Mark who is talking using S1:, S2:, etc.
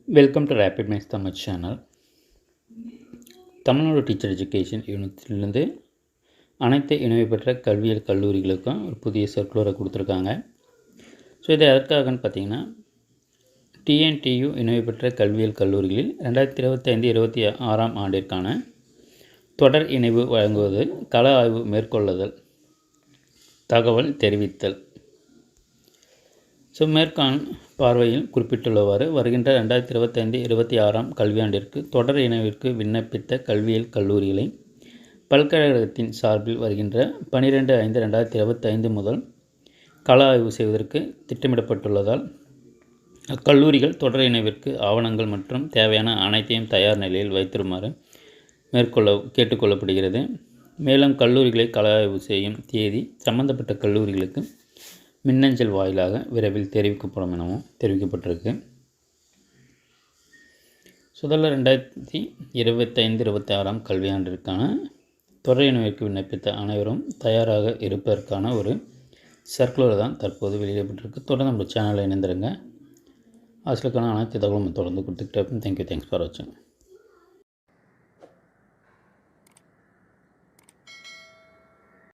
S1: Welcome to Rapid Maths Tamil channel. Tamil Nadu teacher education யூனிட்டிலிருந்து அனைத்து இணைவு பெற்ற கல்வியியல் கல்லூரிகளுக்கும் ஒரு புதிய சர்க்குலரை கொடுத்துருக்காங்க. ஸோ இது எதற்காகன்னு பார்த்தீங்கன்னா, டிஎன்டியு இணைவு பெற்ற கல்வியியல் கல்லூரிகளில் 2025-26 ஆண்டிற்கான தொடர் இணைவு வழங்குவது, கள ஆய்வு மேற்கொள்ளுதல், தகவல் தெரிவித்தல். ஸோ மேற்காண் பார்வையில் குறிப்பிட்டுள்ளவாறு வருகின்ற 2025-26 கல்வியாண்டிற்கு தொடர் இணைவிற்கு விண்ணப்பித்த கல்வியியல் கல்லூரிகளை பல்கலைக்கழகத்தின் சார்பில் வருகின்ற 12/5/2025 முதல் கள ஆய்வு செய்வதற்கு திட்டமிடப்பட்டுள்ளதால் அக்கல்லூரிகள் தொடர் இணைவிற்கு ஆவணங்கள் மற்றும் தேவையான அனைத்தையும் தயார் நிலையில் வைத்திருமாறு கேட்டுக்கொள்ளப்படுகிறது. மேலும் கல்லூரிகளை கள ஆய்வு செய்யும் தேதி சம்பந்தப்பட்ட கல்லூரிகளுக்கு மின்னஞ்சல் வாயிலாக விரைவில் தெரிவிக்கப்படும் எனவும் தெரிவிக்கப்பட்டிருக்கு. சுதல 2025-26 கல்வியாண்டிற்கான தொடர் இணைவிற்கு விண்ணப்பித்த அனைவரும் தயாராக இருப்பதற்கான ஒரு சர்க்குலர் தான் தற்போது வெளியிடப்பட்டிருக்கு. தொடர்ந்து நம்ம சேனலில் இணைந்திருங்க. ஆசிரியருக்கான அனைத்து தகவலும் தொடர்ந்து கொடுத்துக்கிட்டே. தேங்க்யூ. தேங்க்ஸ் ஃபார் வாட்சிங்.